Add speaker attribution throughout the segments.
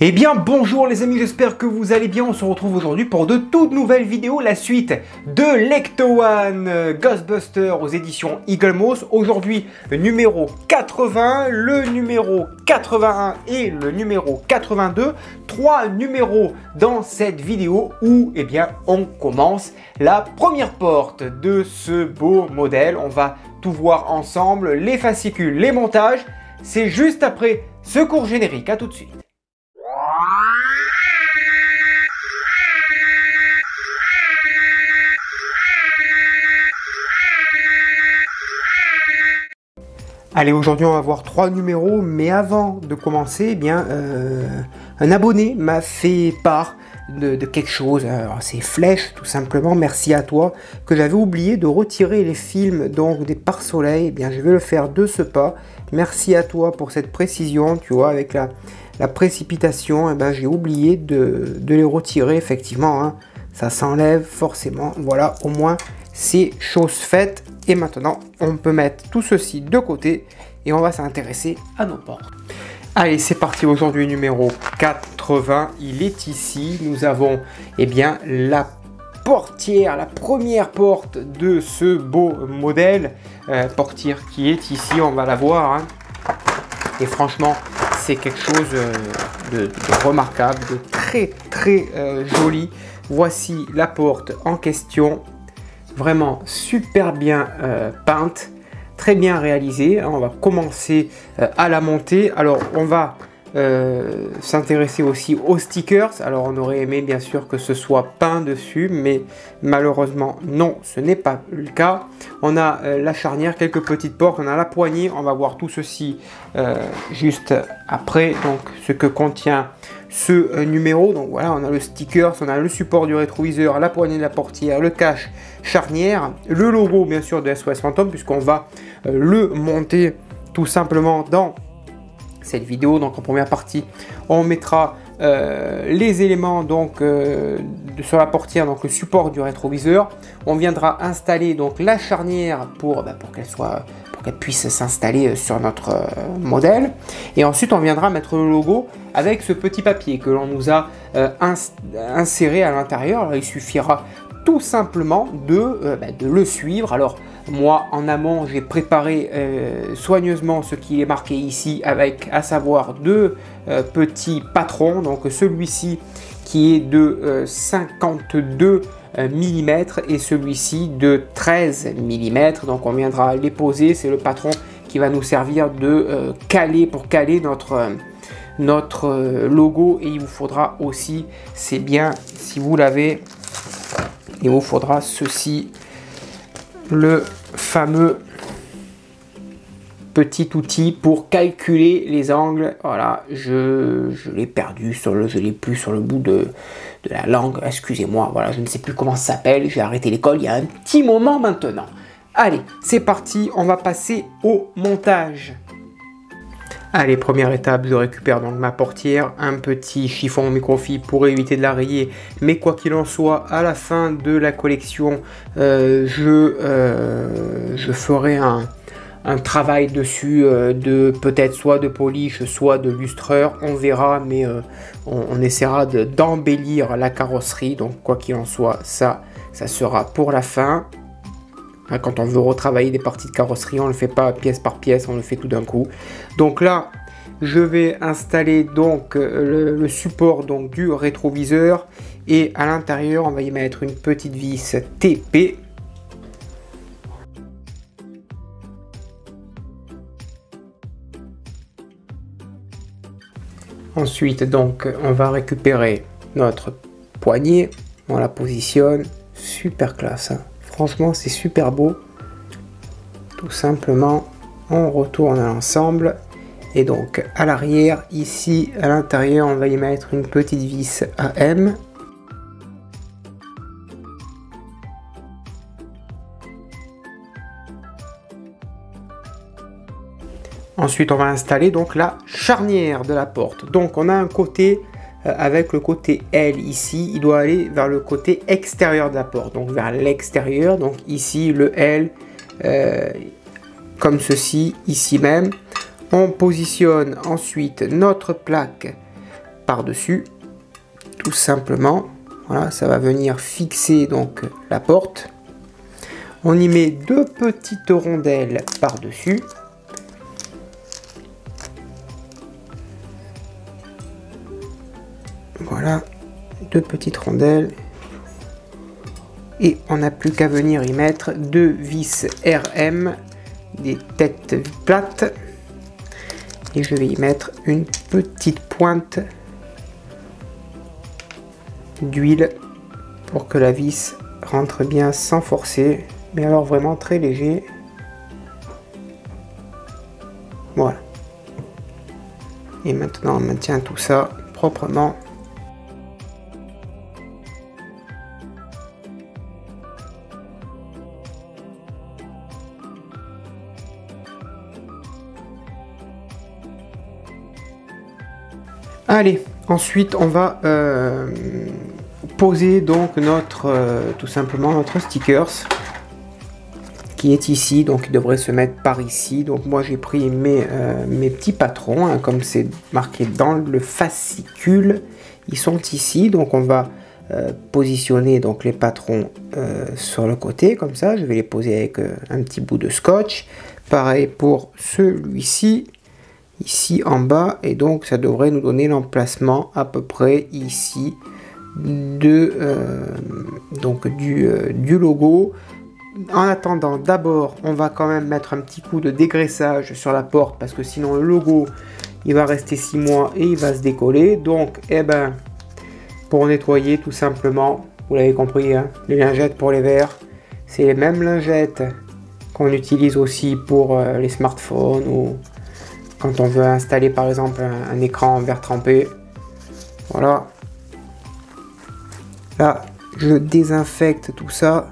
Speaker 1: Eh bien bonjour les amis, j'espère que vous allez bien. On se retrouve aujourd'hui pour de toutes nouvelles vidéos, la suite de l'Ecto One Ghostbusters aux éditions Eagle Moss. Aujourd'hui numéro 80, le numéro 81 et le numéro 82. Trois numéros dans cette vidéo où eh bien, on commence la première porte de ce beau modèle. On va tout voir ensemble, les fascicules, les montages. C'est juste après ce court générique, à tout de suite. Allez, aujourd'hui on va voir trois numéros, mais avant de commencer, eh bien, un abonné m'a fait part de quelque chose. Alors c'est Flèche, tout simplement. Merci à toi, que j'avais oublié de retirer les films donc des pare-soleil. Eh bien, je vais le faire de ce pas. Merci à toi pour cette précision. Tu vois, avec la précipitation, eh ben, j'ai oublié de les retirer. Effectivement, hein, ça s'enlève forcément. Voilà, au moins c'est chose faite. Et maintenant, on peut mettre tout ceci de côté et on va s'intéresser à nos portes. Allez, c'est parti. Aujourd'hui, numéro 80. Il est ici. Nous avons eh bien, la portière, la première porte de ce beau modèle. Portière qui est ici, on va la voir. Hein. Et franchement, c'est quelque chose de remarquable, de très joli. Voici la porte en question. Vraiment super bien peinte, très bien réalisée. On va commencer à la monter. Alors on va s'intéresser aussi aux stickers. Alors on aurait aimé bien sûr que ce soit peint dessus, mais malheureusement non, ce n'est pas le cas. On a la charnière, quelques petites portes, on a la poignée. On va voir tout ceci juste après. Donc ce que contient ce numéro. Donc voilà, on a le sticker, on a le support du rétroviseur, la poignée de la portière, le cache charnière, le logo bien sûr de SOS Fantôme, puisqu'on va le monter tout simplement dans cette vidéo. Donc en première partie, on mettra les éléments donc sur la portière, donc le support du rétroviseur. On viendra installer donc la charnière pour qu'elle puisse s'installer sur notre modèle. Et ensuite, on viendra mettre le logo avec ce petit papier que l'on nous a inséré à l'intérieur. Alors, il suffira tout simplement de le suivre. Alors, moi, en amont, j'ai préparé soigneusement ce qui est marqué ici avec, à savoir, deux petits patrons. Donc, celui-ci qui est de 52 mm et celui-ci de 13 mm. Donc on viendra les poser, c'est le patron qui va nous servir de pour caler notre logo. Et il vous faudra aussi, c'est bien si vous l'avez, il vous faudra ceci, le fameux petit outil pour calculer les angles. Voilà, je l'ai perdu, je l'ai plus sur le bout de la langue, excusez-moi. Voilà, je ne sais plus comment ça s'appelle, j'ai arrêté l'école il y a un petit moment maintenant. Allez, c'est parti, on va passer au montage. Allez, première étape, je récupère donc ma portière, un petit chiffon microfibre pour éviter de la rayer, mais quoi qu'il en soit, à la fin de la collection, je ferai un travail dessus de peut-être soit de polish, soit de lustreur, on verra, mais on essaiera d'embellir la carrosserie. Donc quoi qu'il en soit, ça sera pour la fin. Quand on veut retravailler des parties de carrosserie, on ne le fait pas pièce par pièce, on le fait tout d'un coup. Donc là, je vais installer donc le support donc du rétroviseur, et à l'intérieur, on va y mettre une petite vis TP. Ensuite, donc, on va récupérer notre poignée, on la positionne, super classe, hein. Franchement, c'est super beau. Tout simplement, on retourne à l'ensemble. Et donc, à l'arrière, ici, à l'intérieur, on va y mettre une petite vis AM. Ensuite, on va installer donc la charnière de la porte. Donc, on a un côté avec le côté L ici. Il doit aller vers le côté extérieur de la porte, donc vers l'extérieur. Donc ici, le L, comme ceci, ici même. On positionne ensuite notre plaque par-dessus, tout simplement. Voilà, ça va venir fixer donc la porte. On y met 2 petites rondelles par-dessus. Voilà, 2 petites rondelles. Et on n'a plus qu'à venir y mettre 2 vis RM, des têtes plates. Et je vais y mettre une petite pointe d'huile pour que la vis rentre bien sans forcer, mais alors vraiment très léger. Voilà. Et maintenant on maintient tout ça proprement. Allez, ensuite on va poser donc notre tout simplement notre stickers qui est ici, donc il devrait se mettre par ici. Donc moi j'ai pris mes petits patrons, hein, comme c'est marqué dans le fascicule, ils sont ici. Donc on va positionner donc les patrons sur le côté comme ça. Je vais les poser avec un petit bout de scotch. Pareil pour celui-ci. Ici en bas, et donc ça devrait nous donner l'emplacement à peu près ici de donc du logo. En attendant, d'abord on va quand même mettre un petit coup de dégraissage sur la porte, parce que sinon le logo il va rester 6 mois et il va se décoller. Donc eh ben, pour nettoyer tout simplement, vous l'avez compris, hein, les lingettes pour les verres, c'est les mêmes lingettes qu'on utilise aussi pour les smartphones, ou quand on veut installer par exemple un écran en verre trempé. Voilà. Là, je désinfecte tout ça.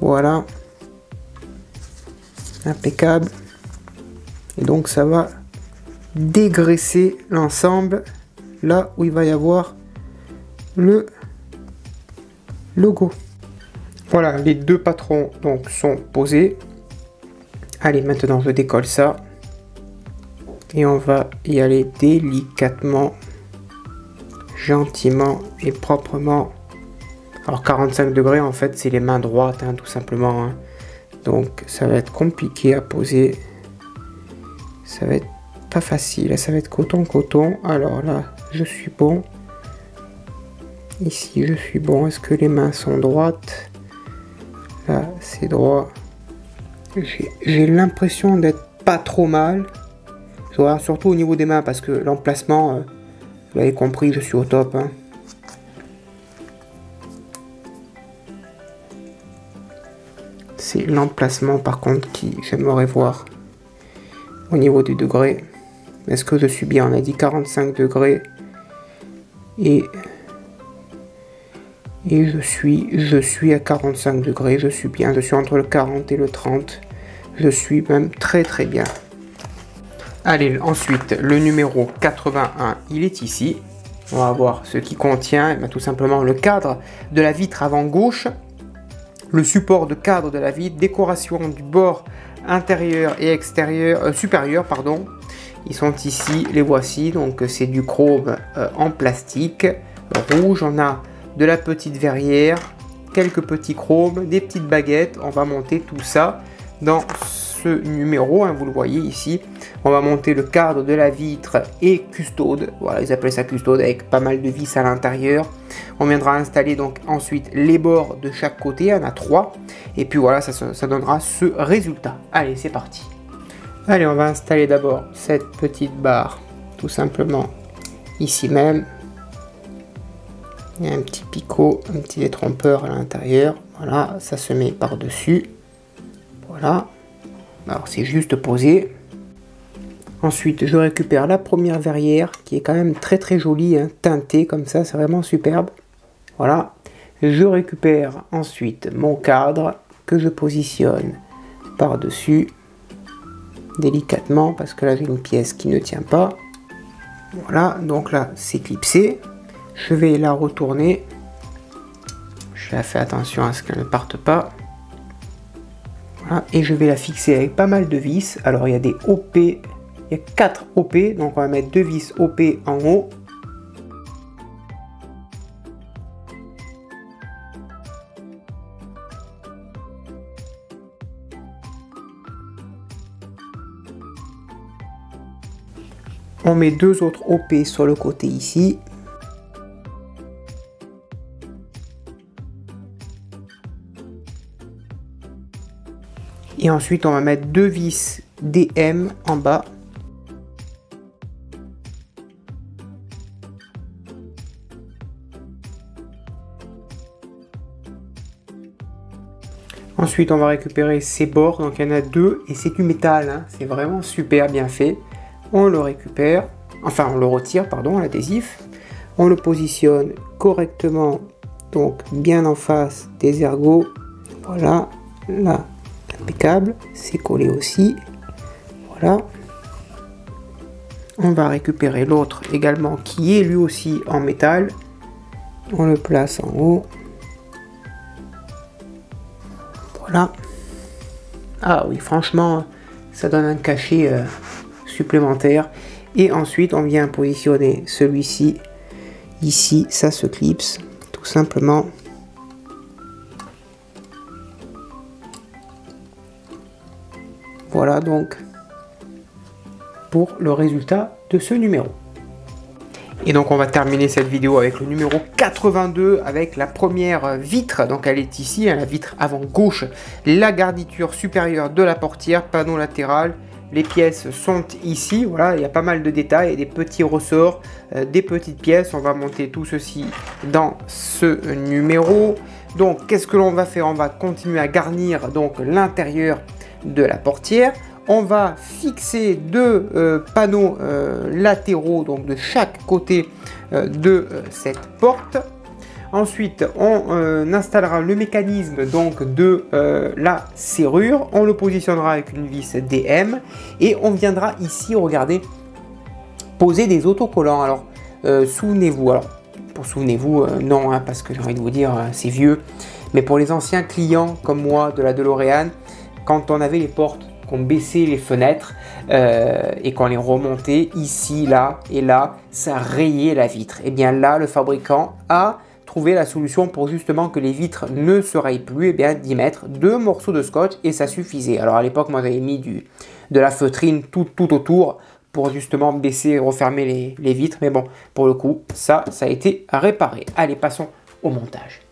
Speaker 1: Voilà. Impeccable. Et donc ça va dégraisser l'ensemble là où il va y avoir le logo. Voilà, les 2 patrons donc sont posés. Allez, maintenant je décolle ça et on va y aller délicatement, gentiment et proprement. Alors 45 degrés, en fait c'est les mains droites, hein, tout simplement, hein. Donc ça va être compliqué à poser, ça va être pas facile, ça va être coton. Alors là je suis bon, ici je suis bon. Est-ce que les mains sont droites? Là c'est droit. J'ai l'impression d'être pas trop mal, voilà, surtout au niveau des mains, parce que l'emplacement, vous l'avez compris, je suis au top, hein. C'est l'emplacement par contre qui j'aimerais voir au niveau du degré. Est-ce que je suis bien? On a dit 45 degrés et je suis à 45 degrés, je suis bien, je suis entre le 40 et le 30, je suis même très bien. Allez, ensuite le numéro 81, il est ici. On va voir ce qui contient, tout simplement le cadre de la vitre avant gauche, le support de cadre de la vitre, décoration du bord intérieur et extérieur, supérieur, pardon. Ils sont ici, les voici, donc c'est du chrome en plastique rouge. On a de la petite verrière, quelques petits chromes, des petites baguettes. On va monter tout ça dans ce numéro, hein, vous le voyez ici. On va monter le cadre de la vitre et custode, voilà, ils appellent ça custode, avec pas mal de vis à l'intérieur. On viendra installer donc ensuite les bords de chaque côté, il y en a 3, et puis voilà, ça donnera ce résultat. Allez, c'est parti. Allez, on va installer d'abord cette petite barre, tout simplement ici même. Il y a un petit picot, un petit détrompeur à l'intérieur. Voilà, ça se met par-dessus. Voilà. Alors c'est juste posé. Ensuite, je récupère la première verrière qui est quand même très jolie, hein, teintée comme ça, c'est vraiment superbe. Voilà. Je récupère ensuite mon cadre que je positionne par-dessus délicatement parce que là j'ai une pièce qui ne tient pas. Voilà, donc là c'est clipsé. Je vais la retourner. Je fais attention à ce qu'elle ne parte pas. Voilà, et je vais la fixer avec pas mal de vis. Alors il y a des OP il y a 4 OP, donc on va mettre 2 vis OP en haut. On met 2 autres OP sur le côté ici. Et ensuite, on va mettre 2 vis DM en bas. Ensuite, on va récupérer ces bords. Donc, il y en a 2 et c'est du métal. Hein. C'est vraiment super bien fait. On le récupère, enfin on le retire, pardon, l'adhésif. On le positionne correctement, donc bien en face des ergots. Voilà, là, impeccable. C'est collé aussi. Voilà. On va récupérer l'autre également qui est lui aussi en métal. On le place en haut. Voilà. Ah oui, franchement, ça donne un cachet supplémentaire. Et ensuite, on vient positionner celui-ci. Ici, ça se clipse, tout simplement. Voilà donc pour le résultat de ce numéro. Et donc on va terminer cette vidéo avec le numéro 82 avec la première vitre. Donc elle est ici, hein, la vitre avant gauche, la garniture supérieure de la portière, panneau latéral. Les pièces sont ici, voilà, il y a pas mal de détails et des petits ressorts, des petites pièces. On va monter tout ceci dans ce numéro. Donc qu'est-ce que l'on va faire? On va continuer à garnir donc l'intérieur de la portière. On va fixer 2 panneaux latéraux donc de chaque côté de cette porte. Ensuite, on installera le mécanisme donc de la serrure. On le positionnera avec une vis DM et on viendra ici, regardez, poser des autocollants. Alors, souvenez-vous, non, hein, parce que j'ai envie de vous dire, c'est vieux. Mais pour les anciens clients comme moi de la DeLorean, quand on avait les portes, qu'on baissait les fenêtres et qu'on les remontait ici, là et là, ça rayait la vitre. Et bien là, le fabricant a trouvé la solution pour justement que les vitres ne se rayent plus, et bien d'y mettre 2 morceaux de scotch et ça suffisait. Alors à l'époque, moi j'avais mis de la feutrine tout autour pour justement baisser et refermer les vitres. Mais bon, pour le coup, ça a été réparé. Allez, passons au montage.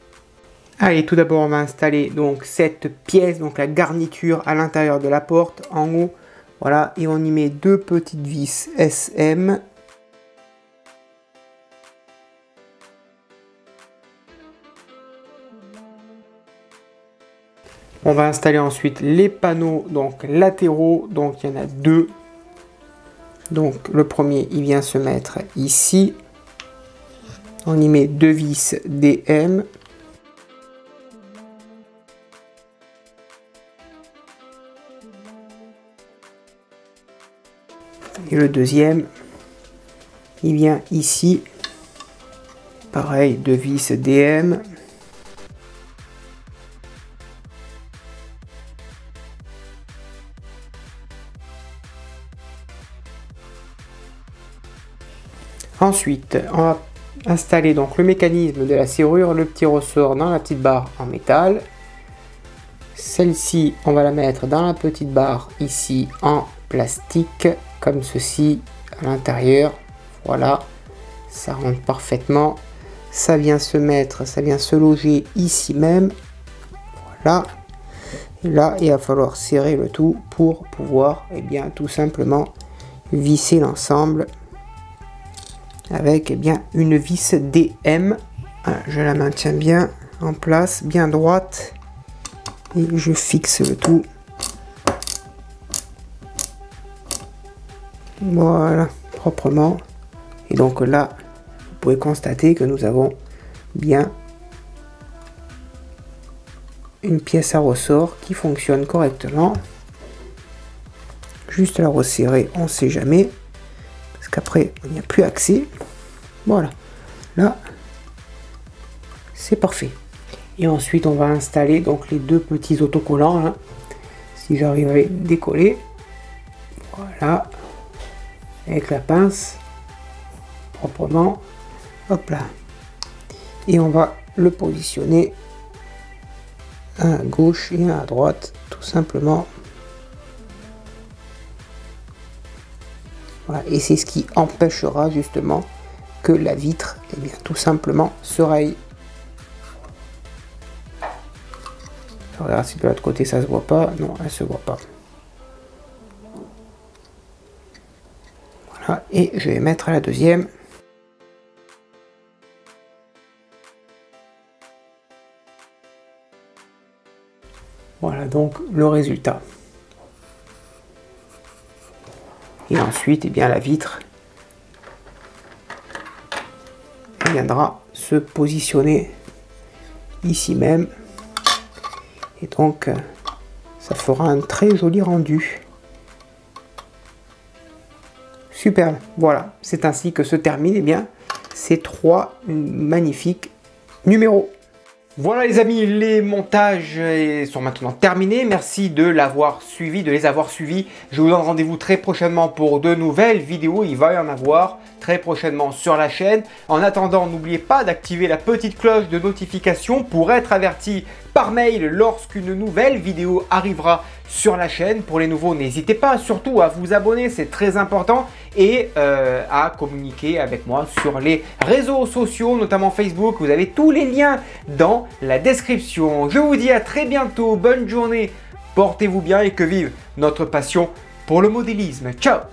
Speaker 1: Allez, tout d'abord, on va installer donc cette pièce, donc la garniture à l'intérieur de la porte, en haut. Voilà, et on y met 2 petites vis SM. On va installer ensuite les panneaux donc latéraux, donc il y en a 2. Donc le premier, il vient se mettre ici. On y met 2 vis DM. Et le deuxième, il vient ici. Pareil, 2 vis DM. Ensuite, on va installer donc le mécanisme de la serrure, le petit ressort dans la petite barre en métal. Celle-ci, on va la mettre dans la petite barre ici en plastique, comme ceci à l'intérieur. Voilà, ça rentre parfaitement. Ça vient se mettre, ça vient se loger ici même. Voilà. Et là, il va falloir serrer le tout pour pouvoir, eh bien, tout simplement visser l'ensemble avec eh bien une vis DM. Je la maintiens bien en place, bien droite, et je fixe le tout. Voilà, proprement. Et donc là, vous pouvez constater que nous avons bien une pièce à ressort qui fonctionne correctement. Juste la resserrer, on ne sait jamais, parce qu'après il n'y a plus accès. Voilà, là c'est parfait. Et ensuite on va installer donc les 2 petits autocollants là. Si j'arrive à les décoller, voilà, avec la pince, proprement. Hop là. Et on va le positionner un à gauche et un à droite, tout simplement. Voilà. Et c'est ce qui empêchera justement que la vitre, eh bien, tout simplement, se raye. Je regarde si de l'autre côté ça se voit pas. Non, elle se voit pas. Voilà. Et je vais mettre la deuxième. Voilà donc le résultat. Et ensuite, eh bien, la vitre viendra se positionner ici même. Et donc, ça fera un très joli rendu. Superbe. Voilà, c'est ainsi que se terminent, eh bien, ces 3 magnifiques numéros. Voilà les amis, les montages sont maintenant terminés. Merci de l'avoir suivi, de les avoir suivis. Je vous donne rendez-vous très prochainement pour de nouvelles vidéos. Il va y en avoir très prochainement sur la chaîne. En attendant, n'oubliez pas d'activer la petite cloche de notification pour être averti par mail lorsqu'une nouvelle vidéo arrivera sur la chaîne. Pour les nouveaux, n'hésitez pas surtout à vous abonner, c'est très important, et à communiquer avec moi sur les réseaux sociaux, notamment Facebook. Vous avez tous les liens dans la description. Je vous dis à très bientôt, bonne journée, portez-vous bien et que vive notre passion pour le modélisme. Ciao!